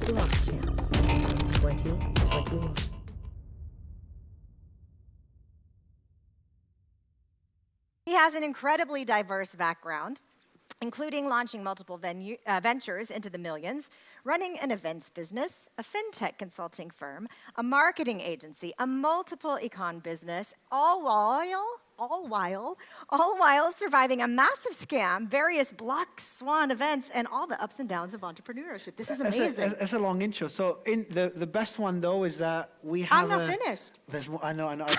BLOCKCHANCE 2021. He has an incredibly diverse background, including launching multiple ventures into the millions, running an events business, a FinTech consulting firm, a marketing agency, a multiple econ business, all while surviving a massive scam, various swan events, and all the ups and downs of entrepreneurship. This is amazing. That's a long intro. So the best one, though, is that we have I'm not finished. I know. I'm not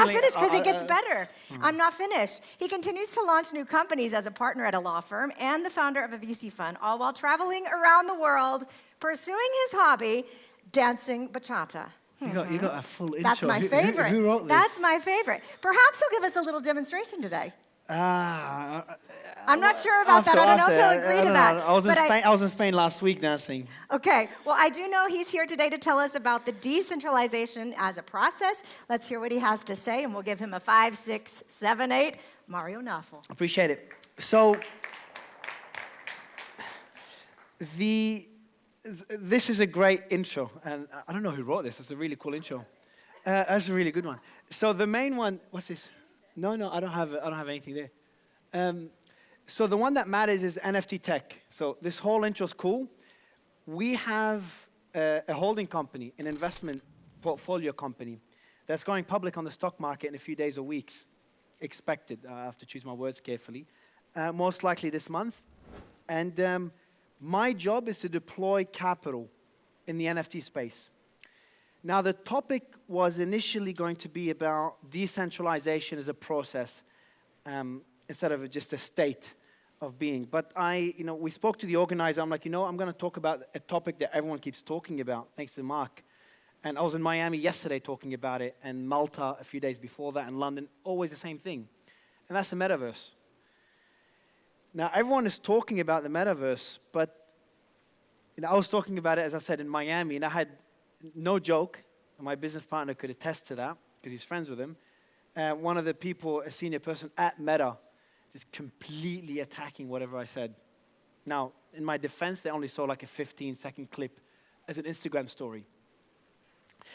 finished because it gets better. I'm not finished. He continues to launch new companies as a partner at a law firm and the founder of a VC fund, all while traveling around the world, pursuing his hobby, dancing bachata. You got a full intro. That's my favorite. Who wrote this? That's my favorite. Perhaps he'll give us a little demonstration today. I'm not sure about that. I don't know if he'll agree to that. I was in Spain last week dancing. Okay. Well, I do know he's here today to tell us about the decentralization as a process. Let's hear what he has to say, and we'll give him a 5, 6, 7, 8. Mario Nawfal. Appreciate it. So, this is a great intro, and I don't know who wrote this. It's a really cool intro. That's a really good one. So the main one, what's this? No, I don't have anything there. So the one that matters is NFT Tech. So this whole intro is cool. We have a holding company, an investment portfolio company, that's going public on the stock market in a few days or weeks. Expected. I have to choose my words carefully. Most likely this month. And my job is to deploy capital in the NFT space. Now, the topic was initially going to be about decentralization as a process instead of just a state of being. But we spoke to the organizer. I'm like, I'm going to talk about a topic that everyone keeps talking about, thanks to Mark. And I was in Miami yesterday talking about it, and Malta a few days before that, and London, always the same thing. And that's the metaverse. Now, everyone is talking about the metaverse, but I was talking about it, as I said, in Miami, and I had no joke, and my business partner could attest to that, because he's friends with him. One of the people, a senior person at Meta, just completely attacking whatever I said. Now, in my defense, they only saw like a 15-second clip as an Instagram story.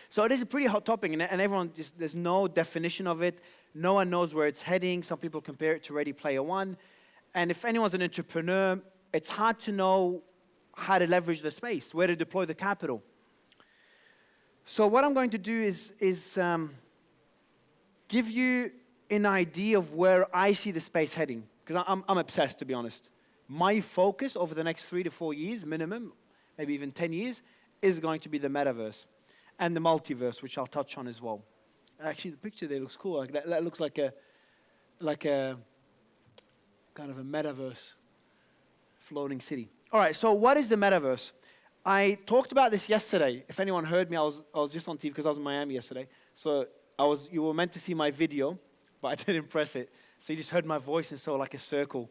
So it is a pretty hot topic, and everyone there's no definition of it. No one knows where it's heading. Some people compare it to Ready Player One. And if anyone's an entrepreneur, it's hard to know how to leverage the space, where to deploy the capital. So what I'm going to do is give you an idea of where I see the space heading, because I'm obsessed, to be honest. My focus over the next 3 to 4 years, minimum, maybe even 10 years, is going to be the metaverse and the multiverse, which I'll touch on as well. Actually, the picture there looks cool. Like that looks like a kind of a metaverse floating city. All right, so what is the metaverse? I talked about this yesterday. If anyone heard me, I was just on TV because I was in Miami yesterday. So you were meant to see my video, but I didn't press it. So you just heard my voice and saw like a circle.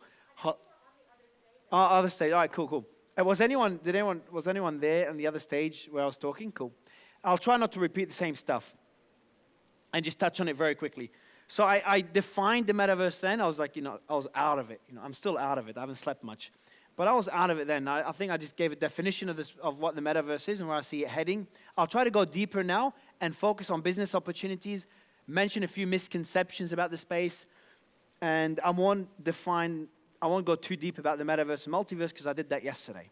Other stage. All right, cool. Was anyone there on the other stage where I was talking? Cool. I'll try not to repeat the same stuff and just touch on it very quickly. So I defined the metaverse then. I was like, I was out of it. I'm still out of it. I haven't slept much. But I was out of it then. I think I just gave a definition of what the metaverse is and where I see it heading. I'll try to go deeper now and focus on business opportunities, mention a few misconceptions about the space, and I won't go too deep about the metaverse and multiverse because I did that yesterday.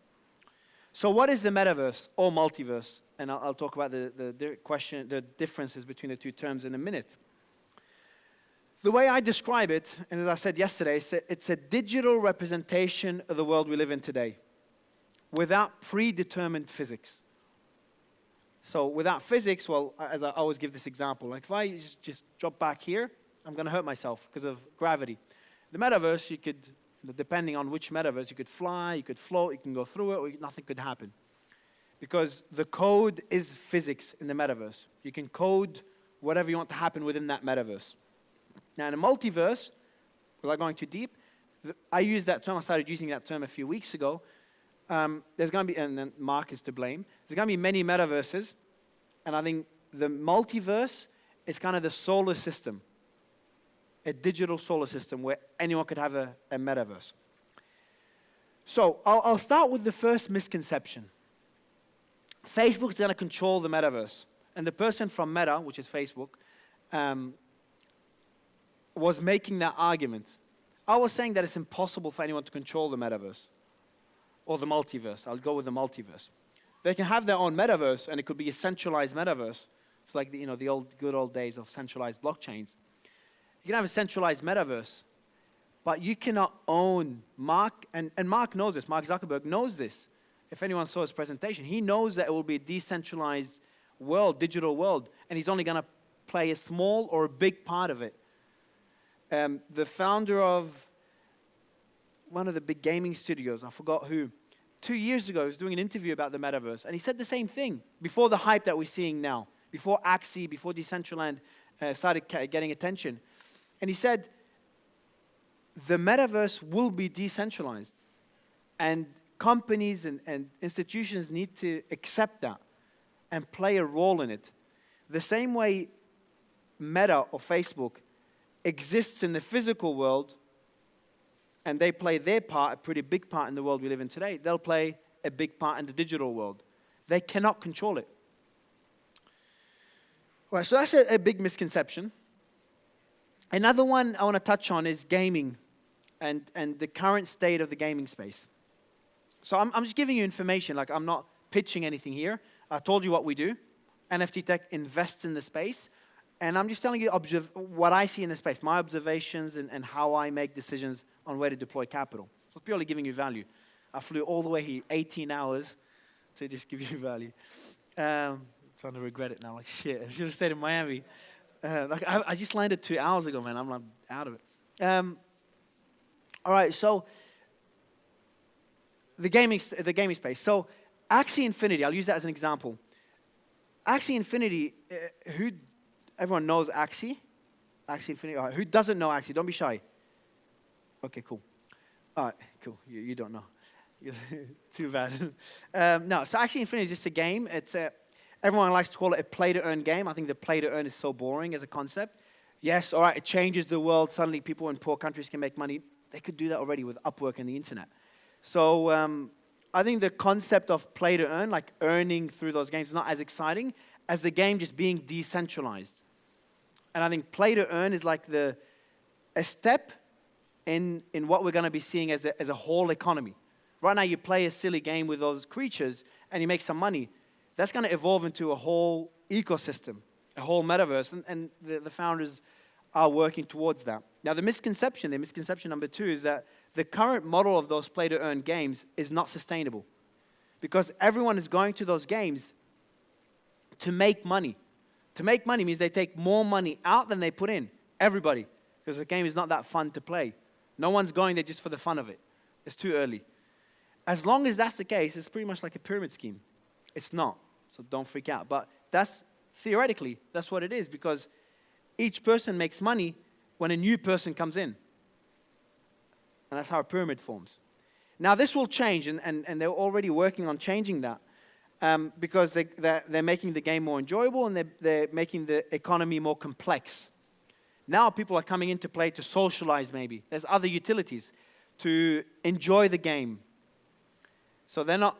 So what is the metaverse or multiverse? And I'll talk about the differences between the two terms in a minute. The way I describe it, and as I said yesterday, it's a digital representation of the world we live in today without predetermined physics. So without physics, well, as I always give this example, like if I just drop back here, I'm going to hurt myself because of gravity. The metaverse, you could, depending on which metaverse, you could fly, you could float, you can go through it, or nothing could happen. Because the code is physics in the metaverse. You can code whatever you want to happen within that metaverse. Now, in a multiverse, without going too deep, I used that term, I started using that term a few weeks ago. There's going to be, and then Mark is to blame, there's going to be many metaverses, and I think the multiverse is kind of the solar system, a digital solar system where anyone could have a metaverse. So I'll start with the first misconception. Facebook's going to control the metaverse. And the person from Meta, which is Facebook, was making that argument. I was saying that it's impossible for anyone to control the metaverse or the multiverse. I'll go with the multiverse. They can have their own metaverse, and it could be a centralized metaverse. It's like the good old days of centralized blockchains. You can have a centralized metaverse, but you cannot own Mark, and Mark knows this. Mark Zuckerberg knows this. If anyone saw his presentation, he knows that it will be a decentralized world, digital world, and he's only going to play a small or a big part of it. The founder of one of the big gaming studios, I forgot who, 2 years ago was doing an interview about the metaverse, and he said the same thing before the hype that we're seeing now, before Axie, before Decentraland started getting attention. And he said, the metaverse will be decentralized, and companies and institutions need to accept that and play a role in it. The same way Meta or Facebook exists in the physical world, and they play their part, a pretty big part in the world we live in today, they'll play a big part in the digital world. They cannot control it. All right, so that's a big misconception. Another one I want to touch on is gaming and the current state of the gaming space. So I'm just giving you information, like I'm not pitching anything here. I told you what we do. NFT Tech invests in the space. And I'm just telling you what I see in the space, my observations and how I make decisions on where to deploy capital. So it's purely giving you value. I flew all the way here, 18 hours, to just give you value. I'm starting to regret it now. Like, shit, I should have stayed in Miami. I just landed 2 hours ago, man. I'm like out of it. All right, so the gaming space. So Axie Infinity, I'll use that as an example. Axie Infinity, everyone knows Axie? Axie Infinity. All right. Who doesn't know Axie? Don't be shy. Okay, cool. All right, cool. You don't know. Too bad. No, so Axie Infinity is just a game. It's everyone likes to call it a play-to-earn game. I think the play-to-earn is so boring as a concept. Yes, all right, it changes the world. Suddenly people in poor countries can make money. They could do that already with Upwork and the internet. So I think the concept of play-to-earn, like earning through those games, is not as exciting as the game just being decentralized. And I think play-to-earn is like a step in what we're going to be seeing as a whole economy. Right now, you play a silly game with those creatures, and you make some money. That's going to evolve into a whole ecosystem, a whole metaverse, and the founders are working towards that. Now, the misconception number 2, is that the current model of those play-to-earn games is not sustainable, because everyone is going to those games to make money. To make money means they take more money out than they put in. Everybody. Because the game is not that fun to play. No one's going there just for the fun of it. It's too early. As long as that's the case, it's pretty much like a pyramid scheme. It's not. So don't freak out. But theoretically, that's what it is, because each person makes money when a new person comes in. And that's how a pyramid forms. Now, this will change, and they're already working on changing that. Because they're making the game more enjoyable, and they're making the economy more complex. Now people are coming into play to socialize maybe. There's other utilities to enjoy the game. So they're not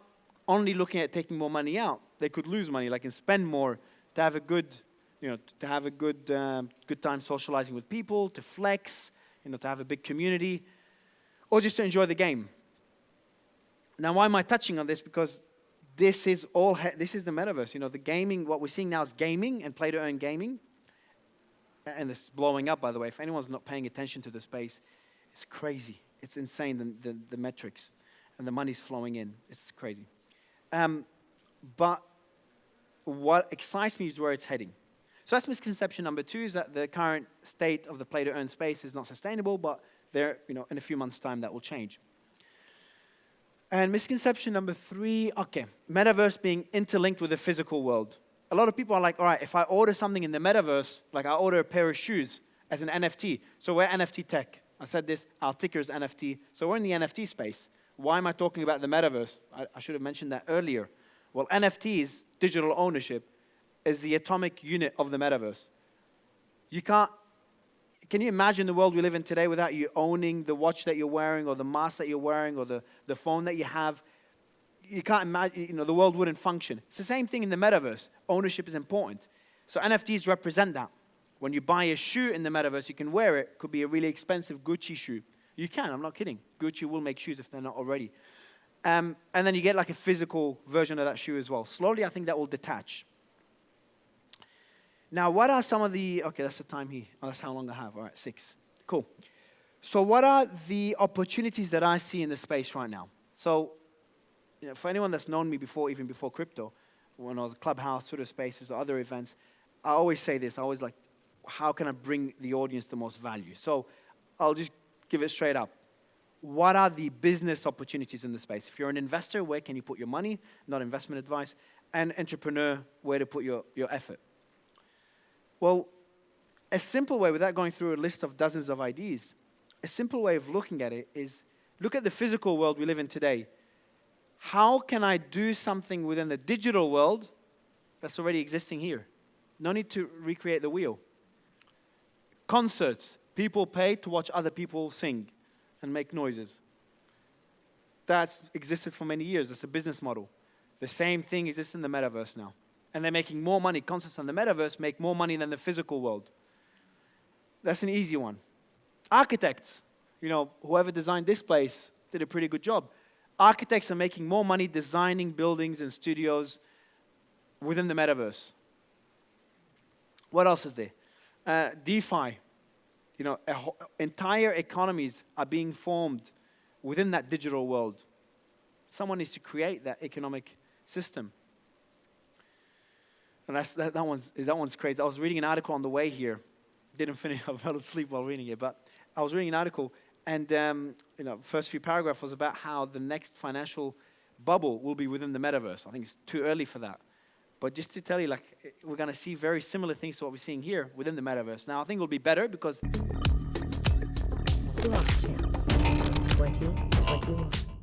only looking at taking more money out. They could lose money, like and spend more to have a good, good time socializing with people, to flex, to have a big community, or just to enjoy the game. Now, why am I touching on this? Because this is the metaverse. The gaming, what we're seeing now is gaming and play-to-earn gaming. And this is blowing up, by the way. If anyone's not paying attention to the space, it's crazy. It's insane, the metrics. And the money's flowing in. It's crazy. But what excites me is where it's heading. So that's misconception number 2, is that the current state of the play-to-earn space is not sustainable, but in a few months' time that will change. And misconception number 3, metaverse being interlinked with the physical world. A lot of people are like, all right, if I order something in the metaverse, like I order a pair of shoes as an NFT, so we're NFT Tech. I said this, our ticker is NFT, so we're in the NFT space. Why am I talking about the metaverse? I should have mentioned that earlier. Well, NFTs, digital ownership, is the atomic unit of the metaverse. Can you imagine the world we live in today without you owning the watch that you're wearing, or the mask that you're wearing, or the phone that you have? you can't imagine, the world wouldn't function. It's the same thing in the metaverse. Ownership is important. So NFTs represent that. When you buy a shoe in the metaverse, you can wear it. Could be a really expensive Gucci shoe. You can, I'm not kidding. Gucci will make shoes if they're not already. And then you get like a physical version of that shoe as well. Slowly, I think that will detach. Now, what are some of the, okay, that's the time here. Oh, that's how long I have. All right, 6. Cool. So what are the opportunities that I see in the space right now? So, for anyone that's known me before, even before crypto, when I was at Clubhouse, Twitter Spaces, or other events, I always say this. I always like, how can I bring the audience the most value? So I'll just give it straight up. What are the business opportunities in the space? If you're an investor, where can you put your money? Not investment advice. And entrepreneur, where to put your effort? Well, a simple way, without going through a list of dozens of ideas, a simple way of looking at it is, look at the physical world we live in today. How can I do something within the digital world that's already existing here? No need to recreate the wheel. Concerts. People pay to watch other people sing and make noises. That's existed for many years. That's a business model. The same thing exists in the metaverse now. And they're making more money. Concerts in the metaverse make more money than the physical world. That's an easy one. Architects. Whoever designed this place did a pretty good job. Architects are making more money designing buildings and studios within the metaverse. What else is there? DeFi. Entire economies are being formed within that digital world. Someone needs to create that economic system. And that one's crazy. I was reading an article on the way here. Didn't finish. I fell asleep while reading it. But I was reading an article, and first few paragraphs was about how the next financial bubble will be within the metaverse. I think it's too early for that. But just to tell you, we're going to see very similar things to what we're seeing here within the metaverse. Now, I think it'll be better because BLOCKCHANCE 2021.